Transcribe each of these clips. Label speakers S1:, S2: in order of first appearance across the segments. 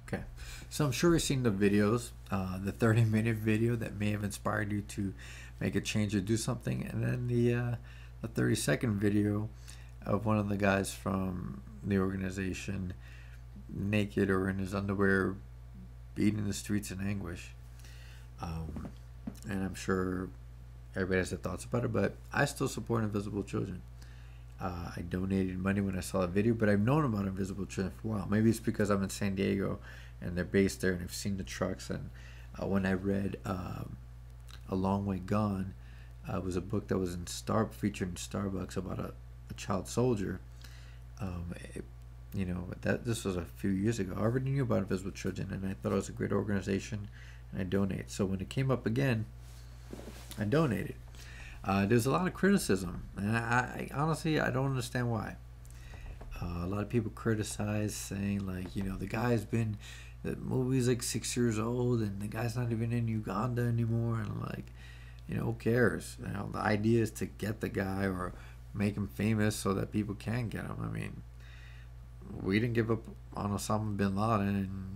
S1: Okay, so I'm sure you've seen the videos, the 30-minute video that may have inspired you to make a change or do something, and then the 30-second video of one of the guys from the organization naked or in his underwear beating the streets in anguish. And I'm sure everybody has their thoughts about it, but I still support Invisible Children. I donated money when I saw the video, but I've known about Invisible Children for a while. Maybe it's because I'm in San Diego and they're based there and I've seen the trucks. And when I read A Long Way Gone, it was a book that was featured in Starbucks about a child soldier. This was a few years ago. I already knew about Invisible Children and I thought it was a great organization, and I donate. So when it came up again, I donated. There's a lot of criticism, and I honestly, I don't understand why. A lot of people criticize, saying like, the movie's like 6 years old and the guy's not even in Uganda anymore, and like, who cares? The idea is to get the guy or make him famous so that people can get him. I mean, we didn't give up on Osama bin Laden,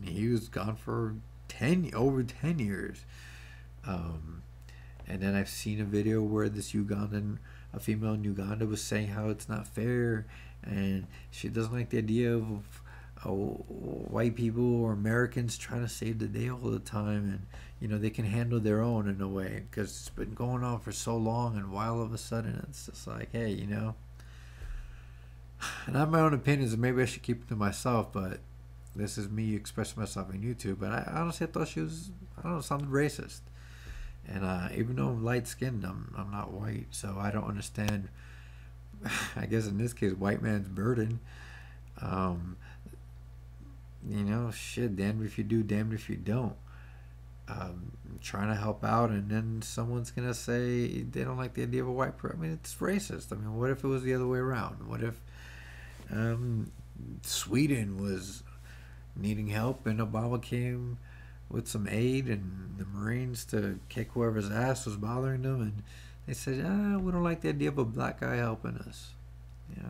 S1: and he was gone for over 10 years. And then I've seen a video where a female in Uganda was saying how it's not fair, and she doesn't like the idea of white people or Americans trying to save the day all the time, and they can handle their own in a way because it's been going on for so long, and why all of a sudden it's just like, hey, and I have my own opinions, and maybe I should keep it to myself, but this is me expressing myself on YouTube. But I honestly thought she was, I don't know, sounded racist. And even though I'm light-skinned, I'm not white, so I don't understand, I guess in this case, white man's burden. Shit, damned if you do, damned if you don't. Trying to help out, and then someone's going to say they don't like the idea of a white person. I mean, it's racist. I mean, what if it was the other way around? What if Sweden was needing help and Obama came with some aid and the Marines to kick whoever's ass was bothering them, and they said, we don't like the idea of a black guy helping us. I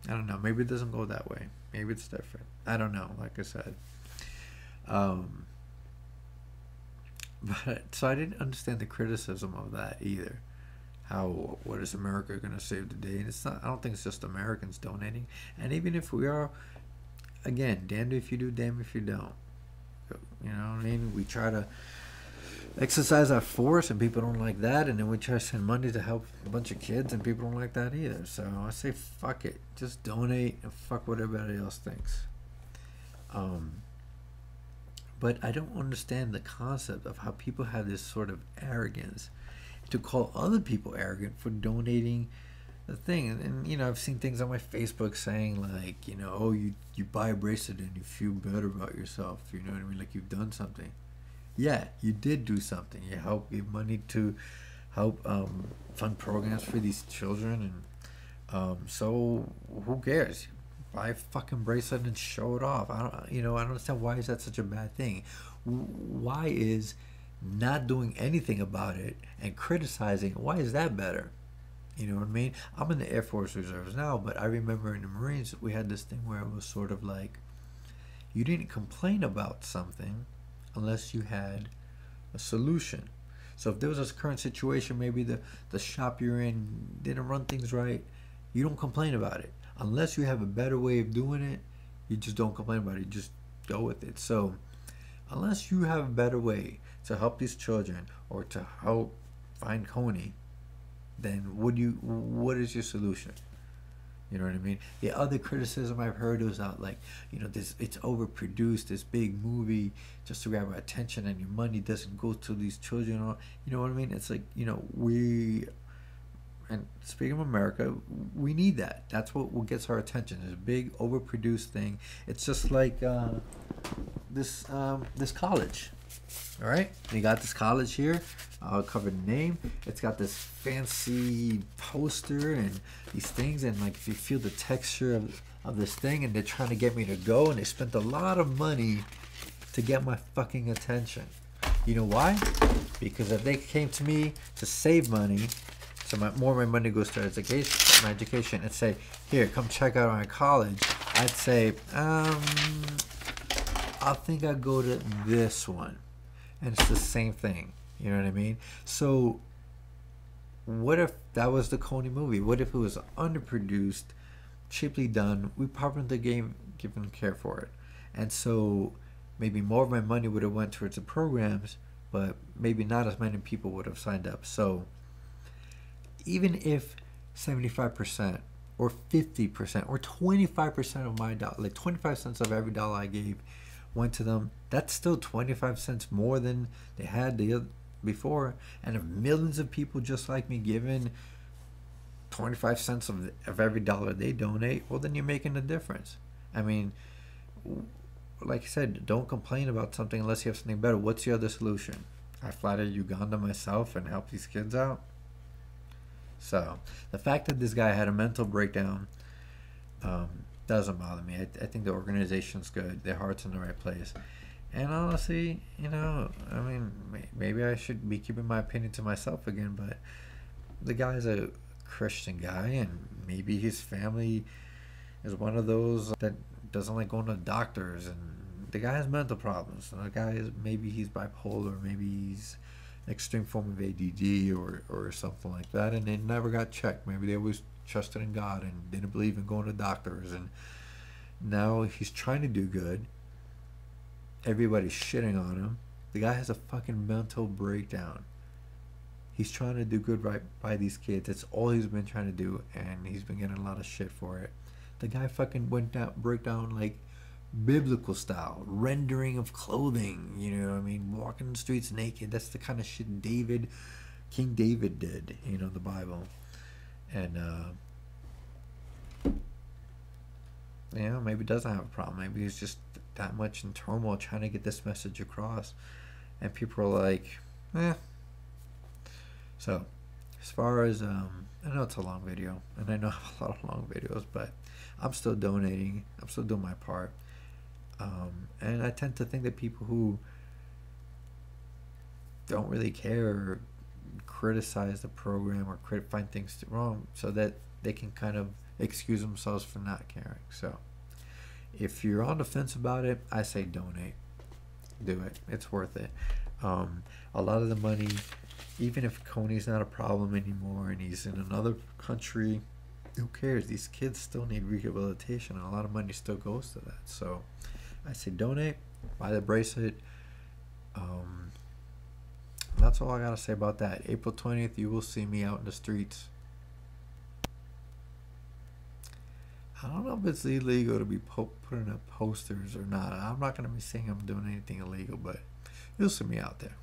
S1: don't know. Maybe it doesn't go that way. Maybe it's different. I don't know, like I said. But so I didn't understand the criticism of that either. What is America going to save the day? And it's not. I don't think it's just Americans donating. And even if we are, again, damned if you do, damned if you don't. You know what I mean? We try to exercise our force, and people don't like that. And then we try to send money to help a bunch of kids, and people don't like that either. So I say, fuck it. Just donate and fuck what everybody else thinks. But I don't understand the concept of how people have this sort of arrogance to call other people arrogant for donating the thing. And I've seen things on my Facebook saying like, oh, you buy a bracelet and you feel better about yourself. You know what I mean? Like you've done something. Yeah, you did do something. You helped give money to help fund programs for these children. And so who cares? Buy a fucking bracelet and show it off. I don't understand, why is that such a bad thing? Why is not doing anything about it and criticizing, why is that better? You know what I mean? I'm in the Air Force Reserves now, but I remember in the Marines we had this thing where it was sort of like, you didn't complain about something unless you had a solution. So if there was a current situation, maybe the shop you're in didn't run things right, you don't complain about it. Unless you have a better way of doing it, you just don't complain about it. You just go with it. So unless you have a better way to help these children or to help find PHONY, then what is your solution? You know what I mean? The other criticism I've heard was out like, it's overproduced, this big movie just to grab our attention, and your money doesn't go to these children. Or, you know what I mean? It's like, and speaking of America, we need that. That's what gets our attention. This big overproduced thing. It's just like this college. All right, you got this college here. I'll cover the name. It's got this fancy poster and these things, and like if you feel the texture of this thing, and they're trying to get me to go, and they spent a lot of money to get my fucking attention. You know why? Because if they came to me to save money, so more of my money goes to education, and say, here, come check out my college, I'd say, I think I go to this one, and it's the same thing. You know what I mean? So, what if that was the PHONY movie? What if it was underproduced, cheaply done? We probably given care for it, and so maybe more of my money would have went towards the programs, but maybe not as many people would have signed up. So, even if 75% or 50% or 25% of my dollar, like 25 cents of every dollar I gave went to them, that's still 25 cents more than they had before. And if millions of people just like me giving 25 cents of every dollar they donate, well, then you're making a difference. I mean, like I said, don't complain about something unless you have something better. What's the other solution? I fly to Uganda myself and help these kids out. So the fact that this guy had a mental breakdown doesn't bother me. I think the organization's good. Their heart's in the right place. And honestly, you know, I mean, maybe I should be keeping my opinion to myself again, but the guy's a Christian guy, and maybe his family is one of those that doesn't like going to doctors, and the guy has mental problems. And the guy is, maybe he's bipolar, maybe he's extreme form of ADD or something like that, and they never got checked. Maybe they always trusted in God and didn't believe in going to doctors, and now he's trying to do good. Everybody's shitting on him. The guy has a fucking mental breakdown. He's trying to do good right by these kids. That's all he's been trying to do, and he's been getting a lot of shit for it. The guy fucking break down like biblical style, rendering of clothing, you know what I mean? Walking the streets naked. That's the kind of shit King David did, you know, the Bible. And, you know, maybe doesn't have a problem. Maybe he's just that much in turmoil trying to get this message across. And people are like, eh. So, as far as, I know it's a long video, and I know I have a lot of long videos, but I'm still donating. I'm still doing my part. And I tend to think that people who don't really care or criticize the program or find things wrong so that they can kind of excuse themselves for not caring. So if you're on the fence about it, I say donate. Do it. It's worth it. A lot of the money, even if PHONY's not a problem anymore and he's in another country, who cares? These kids still need rehabilitation, and a lot of money still goes to that. So I say donate, buy the bracelet. That's all I gotta say about that. April 20th, you will see me out in the streets. I don't know if it's illegal to be putting up posters or not. I'm not gonna be saying I'm doing anything illegal, but you'll see me out there.